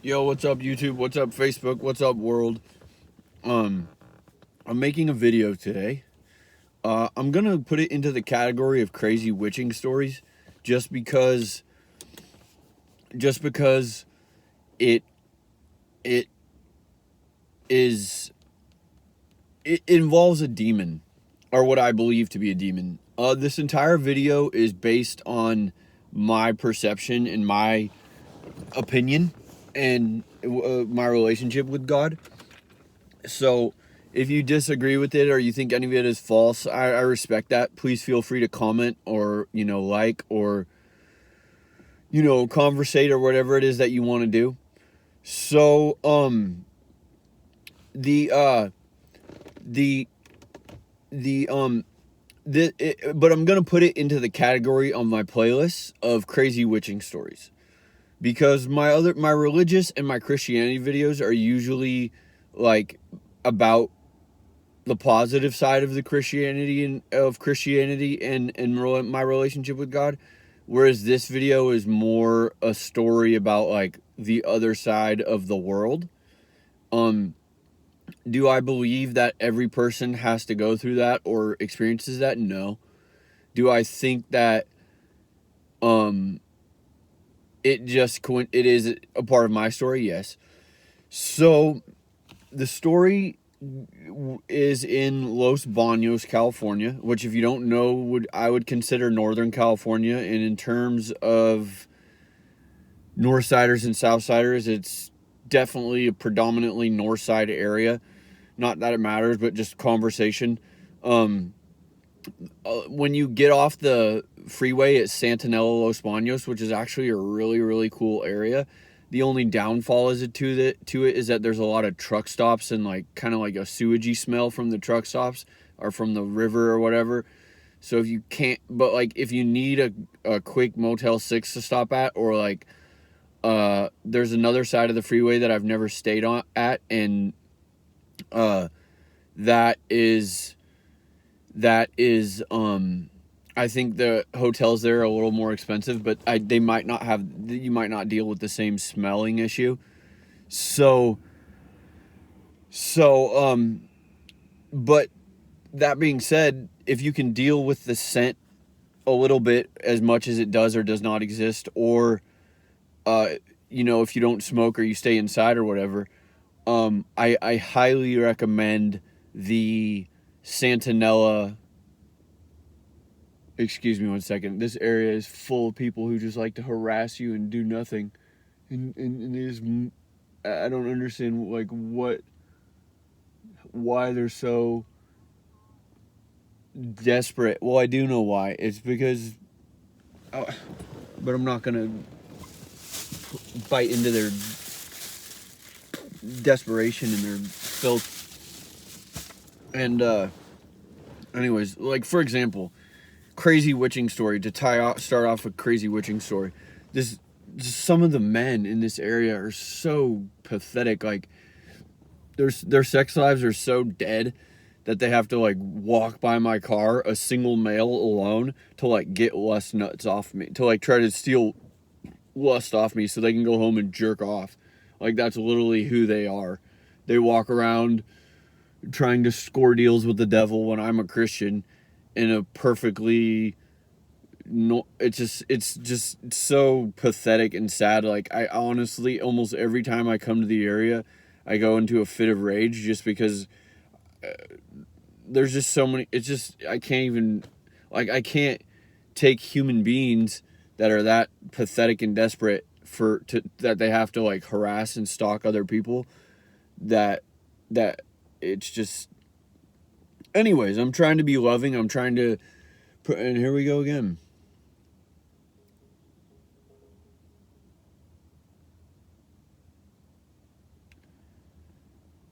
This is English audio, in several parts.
Yo, what's up YouTube? What's up Facebook? What's up world? Um, I'm making a video today. I'm gonna put it into the category of crazy witching stories, just because, just because it it is it involves a demon, or what I believe to be a demon. This entire video is based on my perception and my opinion and my relationship with God. So if you disagree with it or you think any of it is false, I respect that. Please feel free to comment or, like or, conversate or whatever it is that you want to do. So, the, uh, the, but I'm going to put it into the category on my playlist of crazy witching stories, because my religious and my Christianity videos are usually like about the positive side of the Christianity and my relationship with God, whereas this video is more a story about like the other side of the world. Do I believe that every person has to go through that or experiences that? No. Do I think that um it is a part of my story? Yes. So the story is in Los Banos, California, which, if you don't know, I would consider Northern California. And in terms of Northsiders and Southsiders, it's definitely a predominantly North Side area. Not that it matters, but just conversation. When you get off the freeway at Santanella, Los Banos, which is actually a really, really cool area. The only downfall to it is that there's a lot of truck stops and like kind of like a sewagey smell from the truck stops or from the river or whatever. So if you can't, but like if you need a quick Motel 6 to stop at, or like there's another side of the freeway that I've never stayed on at, and that is I think the hotels there are a little more expensive, but you might not deal with the same smelling issue. So, but that being said, if you can deal with the scent a little bit, as much as it does or does not exist, or, if you don't smoke or you stay inside or whatever, I highly recommend the Santanella. Excuse me one second. This area is full of people who just like to harass you and do nothing. And they just, I don't understand, like, why they're so desperate. Well, I do know why. It's because, but I'm not going to bite into their desperation and their filth. And, anyways, like, for example, crazy witching story, to start off with crazy witching story. Some of the men in this area are so pathetic. Like, their sex lives are so dead that they have to like walk by my car, a single male alone, to like get lust nuts off me, to like try to steal lust off me so they can go home and jerk off. Like, that's literally who they are. They walk around trying to score deals with the devil when I'm a Christian in a perfectly, no, it's just so pathetic and sad. Like, I honestly, almost every time I come to the area, I go into a fit of rage, just because there's just so many. It's just, I can't even, like, I can't take human beings that are that pathetic and desperate that they have to like harass and stalk other people, that it's just. Anyways, I'm trying to be loving. I'm trying to put, and here we go again.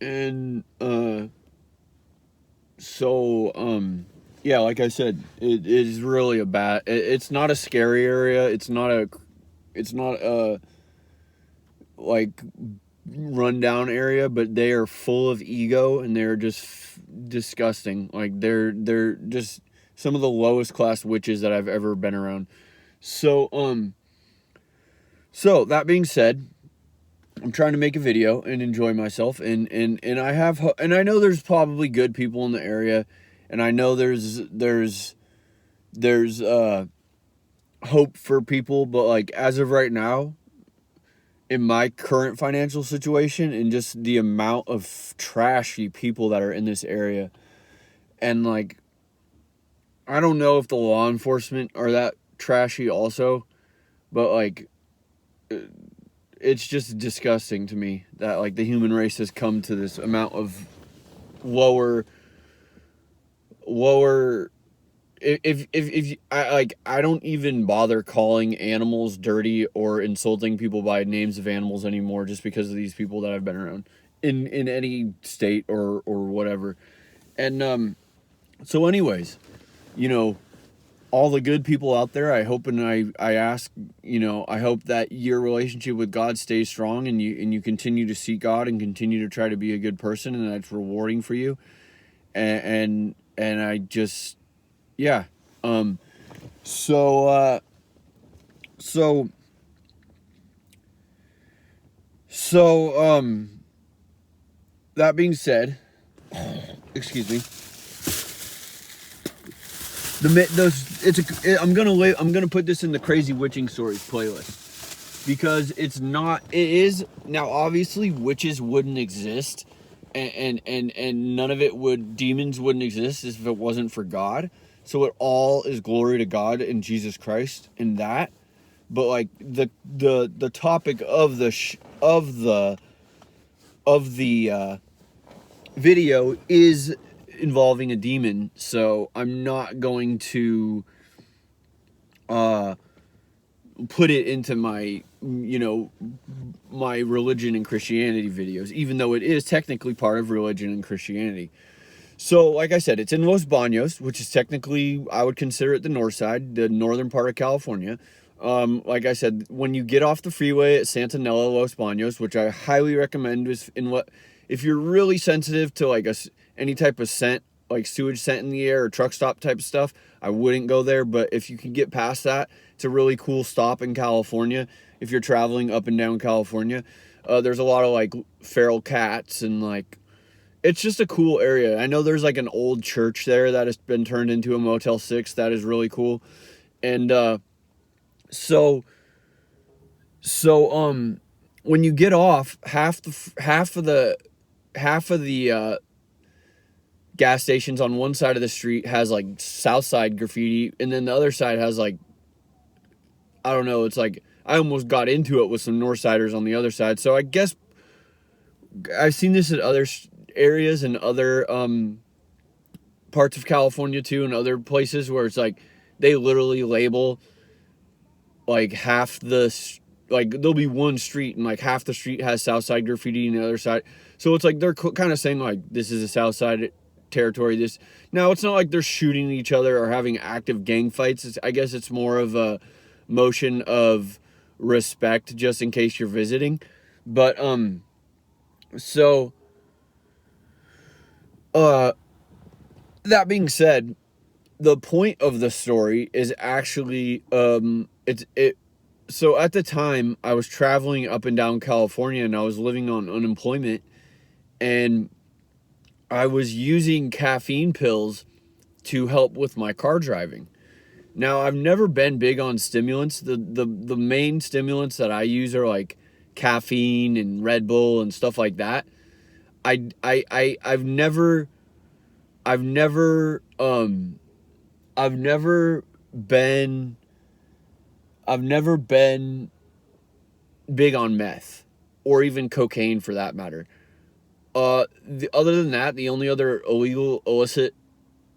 And yeah, like I said, it is really it's not a scary area. It's not a like rundown area, but they are full of ego, and they're just disgusting. Like, they're just some of the lowest class witches that I've ever been around. So that being said, I'm trying to make a video and enjoy myself, and I have, and I know there's probably good people in the area, and I know there's hope for people, but like as of right now, in my current financial situation and just the amount of trashy people that are in this area, and like I don't know if the law enforcement are that trashy also, but like it's just disgusting to me that like the human race has come to this amount of lower if I don't even bother calling animals dirty or insulting people by names of animals anymore, just because of these people that I've been around in any state or whatever. And so anyways, you know, all the good people out there, I hope, and I ask, you know, I hope that your relationship with God stays strong, and you continue to seek God and continue to try to be a good person, and that's rewarding for you. And I just, yeah. So that being said, excuse me. I'm gonna put this in the Crazy Witching Stories playlist, because it is now, obviously witches wouldn't exist, and none of it demons wouldn't exist if it wasn't for God. So it all is glory to God and Jesus Christ in that. But like the topic of the video is involving a demon, so I'm not going to put it into my, you know, my religion and Christianity videos, even though it is technically part of religion and Christianity. So like I said, it's in Los Banos, which is technically, I would consider it the north side, the northern part of California. Like I said, when you get off the freeway at Santanella, Los Banos, which I highly recommend, if you're really sensitive to like any type of scent, like sewage scent in the air or truck stop type of stuff, I wouldn't go there. But if you can get past that, it's a really cool stop in California. If you're traveling up and down California, there's a lot of like feral cats, and like it's just a cool area. I know there's like an old church there that has been turned into a Motel 6 that is really cool. And so when you get off, half of the gas stations on one side of the street has like South Side graffiti, and then the other side has like, I don't know, it's like I almost got into it with some Northsiders on the other side. So I guess I've seen this at other areas and other parts of California too, and other places where it's like they literally label like half the, like there'll be one street and like half the street has Southside graffiti and the other side. So it's like they're kind of saying like this is a Southside territory. Now it's not like they're shooting each other or having active gang fights. I guess it's more of a motion of respect just in case you're visiting. But so that being said, the point of the story is actually so at the time I was traveling up and down California, and I was living on unemployment, and I was using caffeine pills to help with my car driving. Now, I've never been big on stimulants. The main stimulants that I use are like caffeine and Red Bull and stuff like that. I've never been big on meth or even cocaine for that matter. Other than that, the only other illicit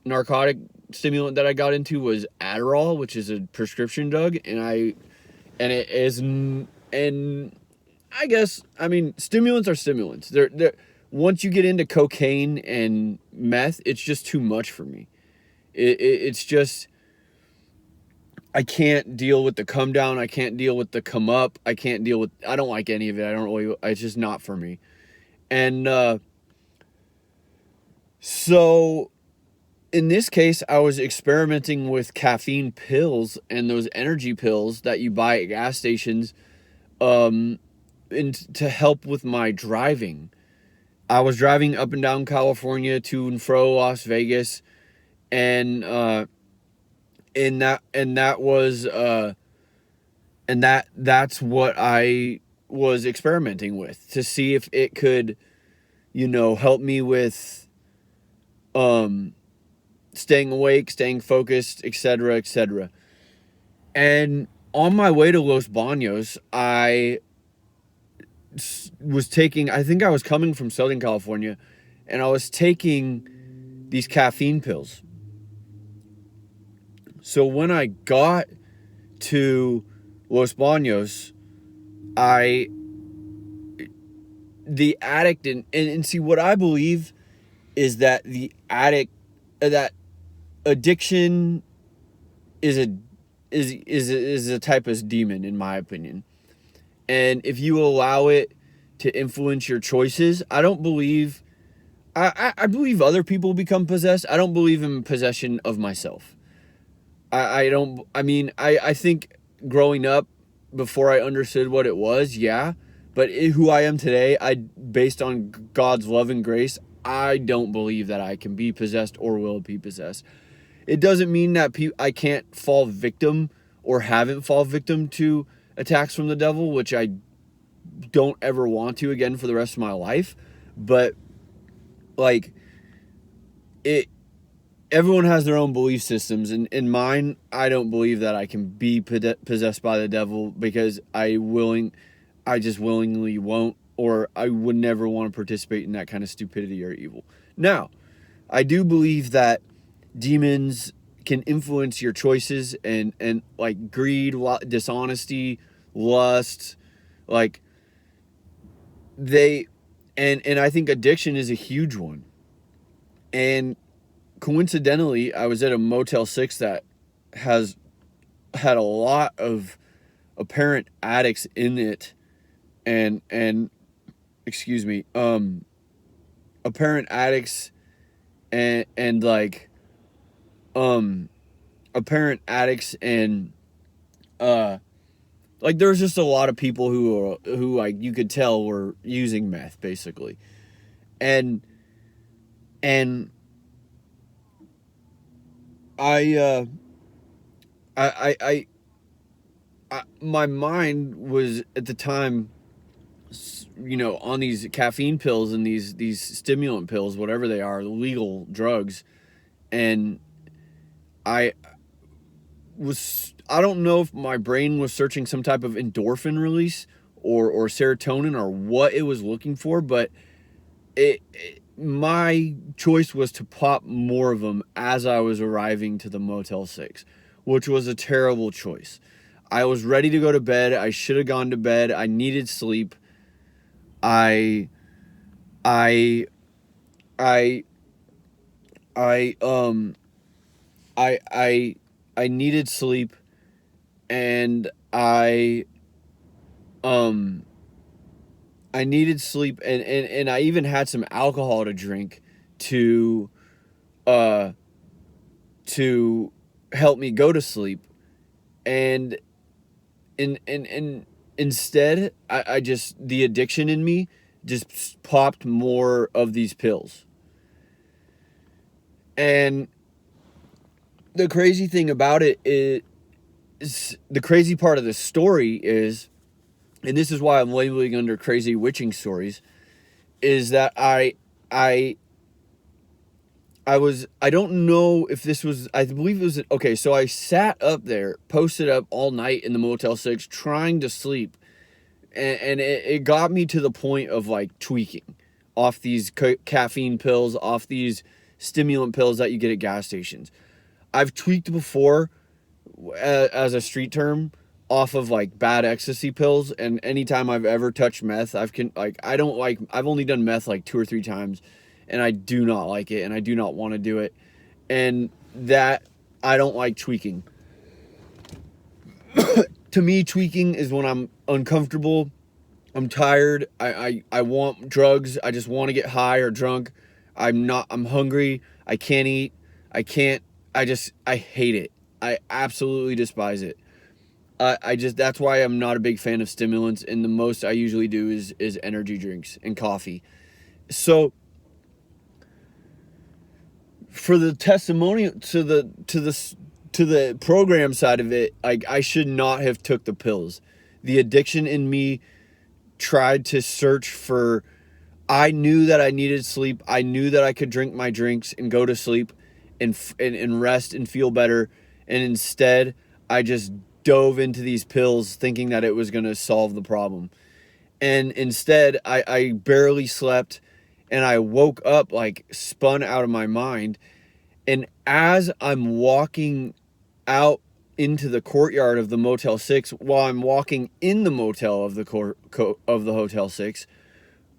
narcotic stimulant that I got into was Adderall, which is a prescription drug, and I guess, I mean, stimulants are stimulants. They're once you get into cocaine and meth, it's just too much for me. It's just, I can't deal with the come down. I can't deal with the come up. I don't like any of it. It's just not for me. And so in this case, I was experimenting with caffeine pills and those energy pills that you buy at gas stations. to help with my driving. I was driving up and down California to and fro Las Vegas, and that's what I was experimenting with, to see if it could, help me with staying awake, staying focused, etc., etc. And on my way to Los Baños, I think I was coming from Southern California, and I was taking these caffeine pills. So when I got to Los Baños, the addict, and see, what I believe is that that addiction is a type of demon, in my opinion. And if you allow it to influence your choices, I believe other people become possessed. I don't believe in possession of myself. I think growing up, before I understood what it was, yeah. But who I am today, based on God's love and grace, I don't believe that I can be possessed or will be possessed. It doesn't mean that I can't fall victim or haven't fallen victim to attacks from the devil, which I don't ever want to again for the rest of my life. But like, everyone has their own belief systems, and in mine, I don't believe that I can be possessed by the devil, because I just willingly won't, or I would never want to participate in that kind of stupidity or evil. Now, I do believe that demons can influence your choices, and like greed, dishonesty, lust, like and I think addiction is a huge one. And coincidentally, I was at a Motel 6 that has had a lot of apparent addicts in it, and excuse me, apparent addicts and like apparent addicts, and like there was just a lot of people who like you could tell were using meth, basically. And I my mind was at the time, on these caffeine pills and these stimulant pills, whatever they are, legal drugs. And I don't know if my brain was searching some type of endorphin release or serotonin or what it was looking for, but my choice was to pop more of them as I was arriving to the Motel 6, which was a terrible choice. I was ready to go to bed. I should have gone to bed. I needed sleep. I needed sleep, and I needed sleep, and I even had some alcohol to drink to help me go to sleep. And instead, I just, the addiction in me just popped more of these pills. And the crazy thing about it is, the crazy part of the story is, and this is why I'm labeling under crazy witching stories, is that I don't know if this was, I believe it was, okay, so I sat up there, posted up all night in the Motel 6, trying to sleep, and it got me to the point of like tweaking off these caffeine pills, off these stimulant pills that you get at gas stations. I've tweaked before, as a street term, off of like bad ecstasy pills, and anytime I've ever touched meth, I've only done meth like 2 or 3 times, and I do not like it, and I do not want to do it, and that I don't like tweaking. To me, tweaking is when I'm uncomfortable, I'm tired, I want drugs, I just want to get high or drunk, I'm hungry, I can't eat, I hate it. I absolutely despise it. I just, that's why I'm not a big fan of stimulants, and the most I usually do is energy drinks and coffee. So for the testimonial to the program side of it, like, I should not have took the pills. The addiction in me tried to search for, I knew that I needed sleep. I knew that I could drink my drinks and go to sleep and rest and feel better. And instead, I just dove into these pills thinking that it was going to solve the problem. And instead, I barely slept, and I woke up like spun out of my mind. And as I'm walking out into the courtyard of the Motel 6, while I'm walking in the motel of the Hotel 6,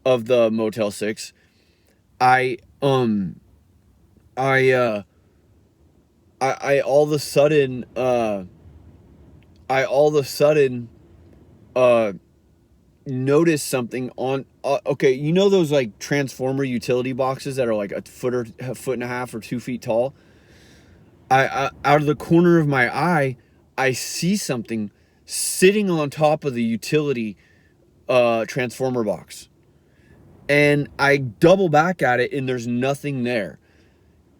of the Motel 6, I I all of a sudden noticed something on okay, you know those like transformer utility boxes that are like a foot and a half or 2 feet tall? I out of the corner of my eye, I see something sitting on top of the utility transformer box. And I double back at it, and there's nothing there.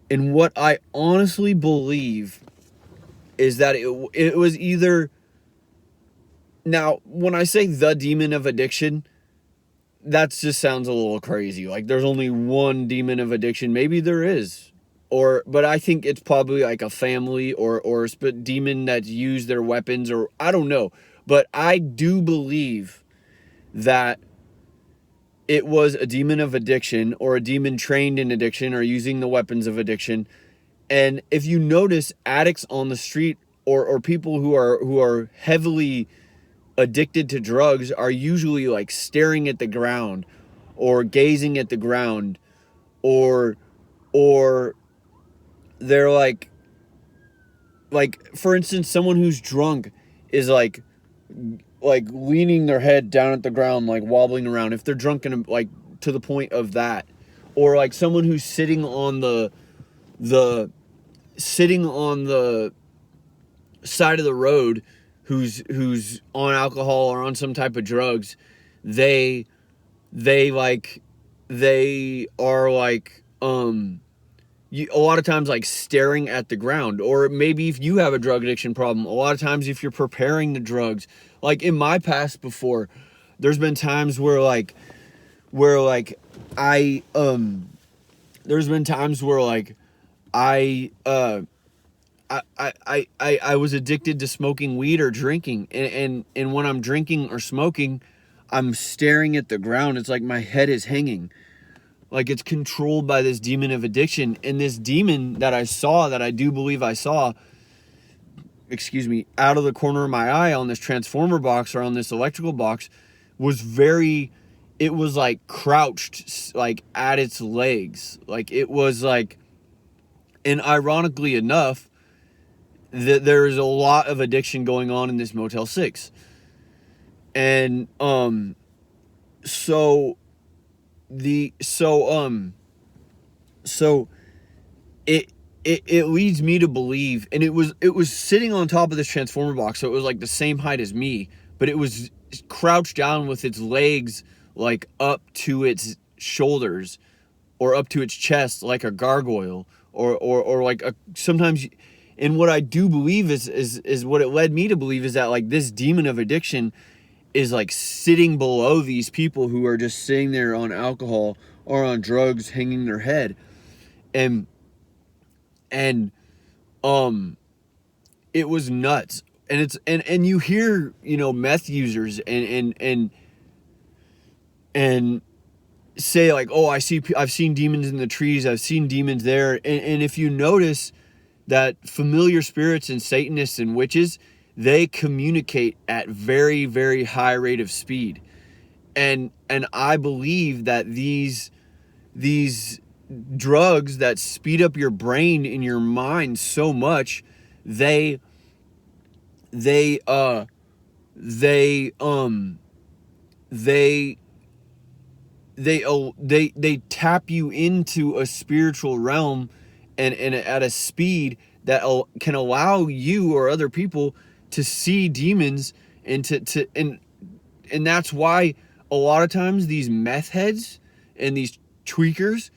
And what I honestly believe is that it was either, now when I say the demon of addiction, that just sounds a little crazy. Like there's only one demon of addiction. Maybe there is. But I think it's probably like a family or a demon that's used their weapons, or I don't know. But I do believe that it was a demon of addiction, or a demon trained in addiction, or using the weapons of addiction. And if you notice, addicts on the street, or people who are heavily addicted to drugs, are usually like staring at the ground, or gazing at the ground, or they're like for instance, someone who's drunk is like leaning their head down at the ground, like wobbling around, if they're drunk, and like to the point of that. Or like someone who's sitting on the side of the road, who's on alcohol or on some type of drugs. They are like a lot of times like staring at the ground. Or maybe if you have a drug addiction problem, a lot of times if you're preparing the drugs, like in my past before, there's been times where I was addicted to smoking weed or drinking, and when I'm drinking or smoking, I'm staring at the ground. It's like my head is hanging, like it's controlled by this demon of addiction. And this demon that I do believe I saw, out of the corner of my eye on this transformer box, or on this electrical box, it was like crouched, like at its legs. Like it was like, and ironically enough, there is a lot of addiction going on in this Motel 6. And so it leads me to believe, and it was sitting on top of this transformer box, so it was like the same height as me, but it was crouched down with its legs like up to its shoulders, or up to its chest, like a gargoyle, or like sometimes. And what I do believe is what it led me to believe, is that like this demon of addiction is like sitting below these people who are just sitting there on alcohol or on drugs, hanging their head. And it was nuts. And it's and you hear, meth users and say like, oh, I've seen demons in the trees, I've seen demons there. And if you notice that familiar spirits and Satanists and witches, they communicate at very, very high rate of speed. And I believe that these drugs that speed up your brain and your mind so much, they tap you into a spiritual realm, and at a speed that can allow you or other people to see demons and and that's why a lot of times these meth heads and these tweakers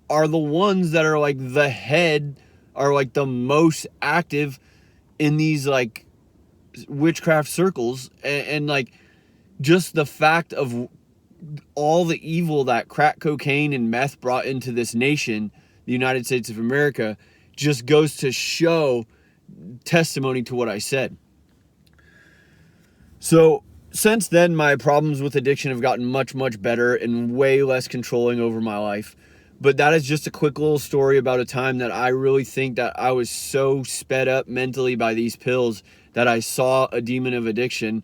are the ones that are like the head, are like the most active in these like witchcraft circles, and like just the fact of all the evil that crack cocaine and meth brought into this nation, the United States of America, just goes to show testimony to what I said. So since then, my problems with addiction have gotten much, much better and way less controlling over my life. But that is just a quick little story about a time that I really think that I was so sped up mentally by these pills that I saw a demon of addiction.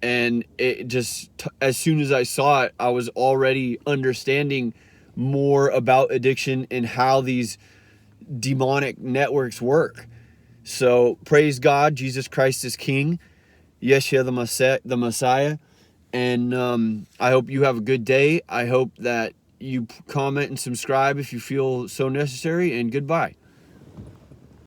And it just, as soon as I saw it, I was already understanding more about addiction and how these demonic networks work. So praise God, Jesus Christ is King. Yeshua the Messiah. And I hope you have a good day. I hope that you comment and subscribe if you feel so necessary. And goodbye.